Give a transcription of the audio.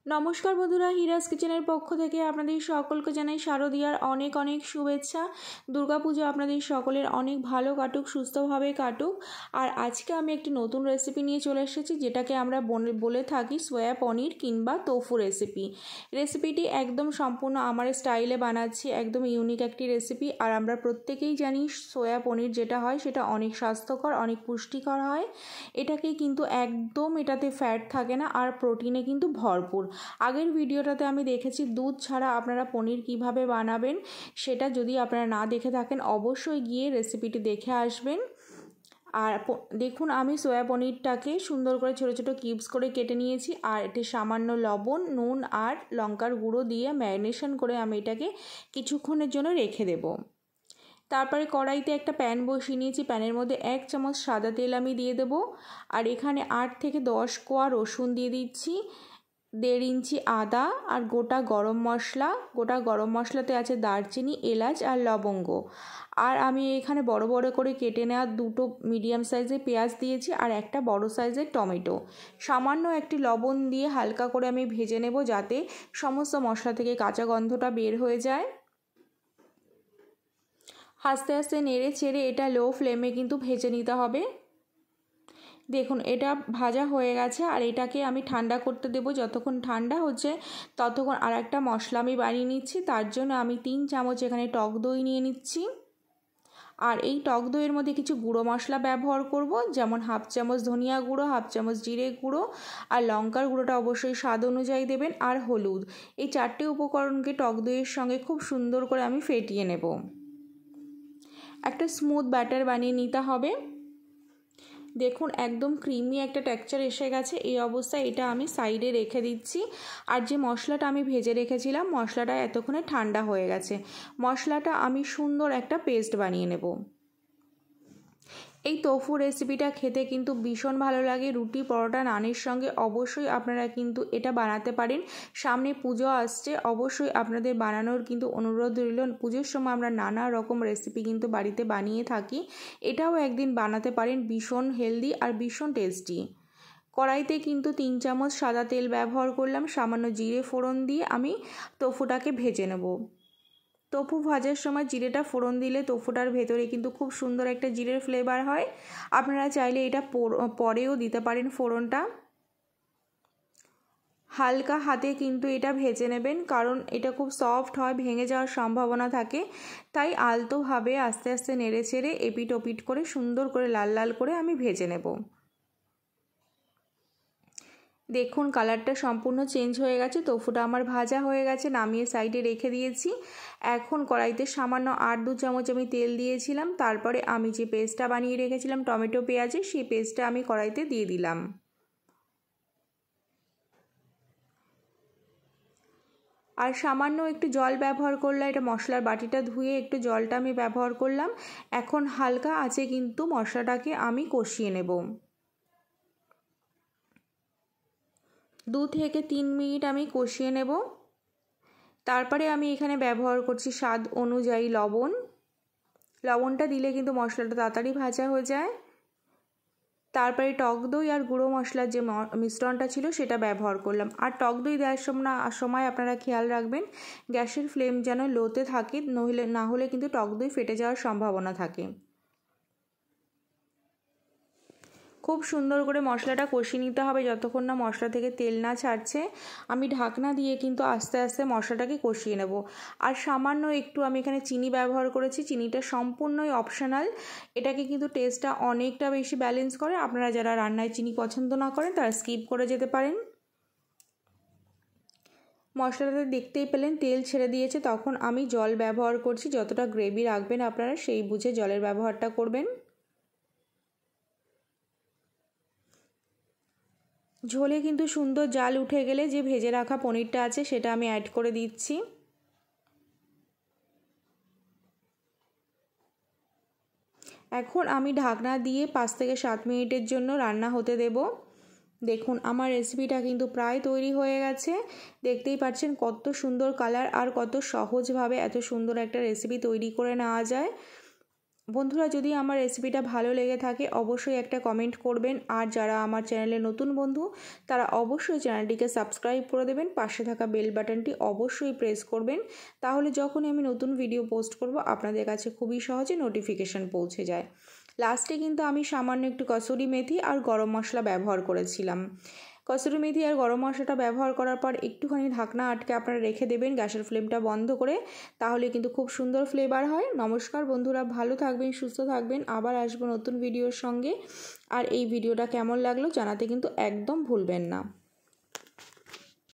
নমস্কার বন্ধুরা, হিরাজ কিচেনের পক্ষ থেকে আপনাদের সকলকে জানাই শারদীয়ার অনেক অনেক শুভেচ্ছা। দুর্গাপুজো আপনাদের সকলের অনেক ভালো কাটুক, সুস্থভাবে কাটুক। আর আজকে আমি একটি নতুন রেসিপি নিয়ে চলে এসেছি, যেটাকে আমরা বলে থাকি সোয়া পনির কিংবা তোফু রেসিপি। রেসিপিটি একদম সম্পূর্ণ আমার স্টাইলে বানাচ্ছি, একদম ইউনিক একটি রেসিপি। আর আমরা প্রত্যেকেই জানি সোয়া পনির যেটা হয় সেটা অনেক স্বাস্থ্যকর, অনেক পুষ্টিকর হয়। এটাকে কিন্তু একদম এটাতে ফ্যাট থাকে না, আর প্রোটিনে কিন্তু ভরপুর। আগের ভিডিওটাতে আমি দেখেছি দুধ ছাড়া আপনারা পনির কিভাবে বানাবেন, সেটা যদি আপনারা না দেখে থাকেন অবশ্যই গিয়ে রেসিপিটি দেখে আসবেন। আর দেখুন, আমি সোয়া পনিরটাকে সুন্দর করে ছোটো ছোটো কিউবস করে কেটে নিয়েছি, আর এতে সামান্য লবণ, নুন আর লঙ্কার গুঁড়ো দিয়ে ম্যারিনেশন করে আমি এটাকে কিছুক্ষণের জন্য রেখে দেবো। তারপরে কড়াইতে একটা প্যান বসিয়ে নিয়েছি, প্যানের মধ্যে 1 চামচ সাদা তেল আমি দিয়ে দেবো। আর এখানে 8 থেকে 10 কোয়া রসুন দিয়ে দিচ্ছি, 1.5 ইঞ্চি আদা আর গোটা গরম মশলা। গোটা গরম মশলাতে আছে দারচিনি, এলাচ আর লবঙ্গ। আর আমি এখানে বড় বড় করে কেটে নেওয়া 2টো মিডিয়াম সাইজের পেঁয়াজ দিয়েছি, আর একটা বড় সাইজের টমেটো। সামান্য একটি লবণ দিয়ে হালকা করে আমি ভেজে নেব, যাতে সমস্ত মশলা থেকে কাঁচা গন্ধটা বের হয়ে যায়। আস্তে আস্তে নেড়ে চেড়ে এটা লো ফ্লেমে কিন্তু ভেজে নিতে হবে। দেখুন, এটা ভাজা হয়ে গেছে, আর এটাকে আমি ঠান্ডা করতে দেব। যতক্ষণ ঠান্ডা হচ্ছে ততক্ষণ আর একটা মশলা আমি বানিয়ে নিচ্ছি। তার জন্য আমি 3 চামচ এখানে টক দই নিয়ে নিচ্ছি। আর এই টক দইয়ের মধ্যে কিছু গুঁড়ো মশলা ব্যবহার করব, যেমন 1/2 চামচ ধনিয়া গুঁড়ো, 1/2 চামচ জিরে গুঁড়ো, আর লঙ্কার গুঁড়োটা অবশ্যই স্বাদ অনুযায়ী দেবেন, আর হলুদ। এই 4টে উপকরণকে টক দইয়ের সঙ্গে খুব সুন্দর করে আমি ফেটিয়ে নেব। একটা স্মুথ ব্যাটার বানিয়ে নিতে হবে। দেখুন, একদম ক্রিমি একটা টেক্সচার এসে গেছে। এই অবস্থায় এটা আমি সাইডে রেখে দিচ্ছি। আর যে মশলাটা আমি ভেজে রেখেছিলাম, মশলাটা এতক্ষণে ঠান্ডা হয়ে গেছে। মশলাটা আমি সুন্দর একটা পেস্ট বানিয়ে নেব। এই তোফু রেসিপিটা খেতে কিন্তু ভীষণ ভালো লাগে। রুটি, পরোটা, নানের সঙ্গে অবশ্যই আপনারা কিন্তু এটা বানাতে পারেন। সামনে পুজো আসছে, অবশ্যই আপনাদের বানানোর কিন্তু অনুরোধ রইল। পুজোর সময় আমরা নানা রকম রেসিপি কিন্তু বাড়িতে বানিয়ে থাকি। এটাও একদিন বানাতে পারেন, ভীষণ হেলদি আর ভীষণ টেস্টি। কড়াইতে কিন্তু 3 চামচ সাদা তেল ব্যবহার করলাম। সামান্য জিরে ফোড়ন দিয়ে আমি তোফুটাকে ভেজে নেব। তোফু ভাজার সময় জিরেটা ফোড়ন দিলে তোফুটার ভেতরে কিন্তু খুব সুন্দর একটা জিরের ফ্লেভার হয়। আপনারা চাইলে এটা পরেও দিতে পারেন ফোড়নটা। হালকা হাতে কিন্তু এটা ভেজে নেবেন, কারণ এটা খুব সফট হয়, ভেঙে যাওয়ার সম্ভাবনা থাকে। তাই আলতোভাবে আস্তে আস্তে নেড়ে চেড়ে এপিট ওপিট করে সুন্দর করে লাল লাল করে আমি ভেজে নেব। দেখুন, কালারটা সম্পূর্ণ চেঞ্জ হয়ে গেছে। তোফুটা আমার ভাজা হয়ে গেছে, নামিয়ে সাইডে রেখে দিয়েছি। এখন কড়াইতে সামান্য 2 চামচ আমি তেল দিয়েছিলাম। তারপরে আমি যে পেস্টটা বানিয়ে রেখেছিলাম টমেটো পেঁয়াজের, সেই পেস্টটা আমি কড়াইতে দিয়ে দিলাম। আর সামান্য একটু জল ব্যবহার করলাম। এটা মশলার বাটিটা ধুয়ে একটু জলটা আমি ব্যবহার করলাম। এখন হালকা আঁচে কিন্তু মশলাটাকে আমি কষিয়ে নেব। 2 থেকে 3 মিনিট আমি কষিয়ে নেব। তারপরে আমি এখানে ব্যবহার করছি স্বাদ অনুযায়ী লবণ। লবণটা দিলে কিন্তু মশলাটা তাড়াতাড়ি ভাজা হয়ে যায়। তারপরে টক দই আর গুঁড়ো মশলার যে মিশ্রণটা ছিল সেটা ব্যবহার করলাম। আর টক দই দেওয়ার সময় আপনারা খেয়াল রাখবেন গ্যাসের ফ্লেম যেন লোতে থাকে, না হলে কিন্তু টক দই ফেটে যাওয়ার সম্ভাবনা থাকে। খুব সুন্দর করে মশলাটা কষিয়ে নিতে হবে যতক্ষণ না মশলা থেকে তেল না ছাড়ছে। আমি ঢাকনা দিয়ে কিন্তু আস্তে আস্তে মশলাটাকে কষিয়ে নেব। আর সামান্য একটু আমি এখানে চিনি ব্যবহার করেছি। চিনিটা সম্পূর্ণই অপশনাল। এটাকে কিন্তু টেস্টটা অনেকটা বেশি ব্যালেন্স করে। আপনারা যারা রান্নায় চিনি পছন্দ না করেন তারা স্কিপ করে যেতে পারেন। মশলাটাতে দেখতেই পেলেন তেল ছেড়ে দিয়েছে। তখন আমি জল ব্যবহার করছি। যতটা গ্রেভি রাখবেন আপনারা সেই বুঝে জলের ব্যবহারটা করবেন। ঝোলে কিন্তু সুন্দর জাল উঠে গেলে যে ভেজে রাখা পনিরটা আছে সেটা আমি অ্যাড করে দিচ্ছি। এখন আমি ঢাকনা দিয়ে 5 থেকে 7 মিনিটের জন্য রান্না হতে দেব। দেখুন, আমার রেসিপিটা কিন্তু প্রায় তৈরি হয়ে গেছে। দেখতেই পাচ্ছেন কত সুন্দর কালার, আর কত সহজভাবে এত সুন্দর একটা রেসিপি তৈরি করে নেওয়া যায়। বন্ধুরা, যদি আমার রেসিপিটা ভালো লেগে থাকে অবশ্যই একটা কমেন্ট করবেন, আর যারা আমার চ্যানেলে নতুন বন্ধু তারা অবশ্যই চ্যানেলটিকে সাবস্ক্রাইব করে দেবেন, পাশে থাকা বেল বাটনটি অবশ্যই প্রেস করবেন, তাহলে যখনই আমি নতুন ভিডিও পোস্ট করব আপনাদের কাছে খুবই সহজে নোটিফিকেশান পৌঁছে যায়। লাস্টে কিন্তু আমি সামান্য একটু কসুরি মেথি আর গরম মশলা ব্যবহার করেছিলাম। কসুরি মেথি আর গরম মশলাটা ব্যবহার করার পর একটুখানি ঢাকনা আটকে আপনারা রেখে দেবেন গ্যাসের ফ্লেমটা বন্ধ করে, তাহলে কিন্তু খুব সুন্দর ফ্লেভার হয়। নমস্কার বন্ধুরা, ভালো থাকবেন, সুস্থ থাকবেন, আবার আসবো নতুন ভিডিওর সঙ্গে। আর এই ভিডিওটা কেমন লাগলো জানাতে কিন্তু একদম ভুলবেন না।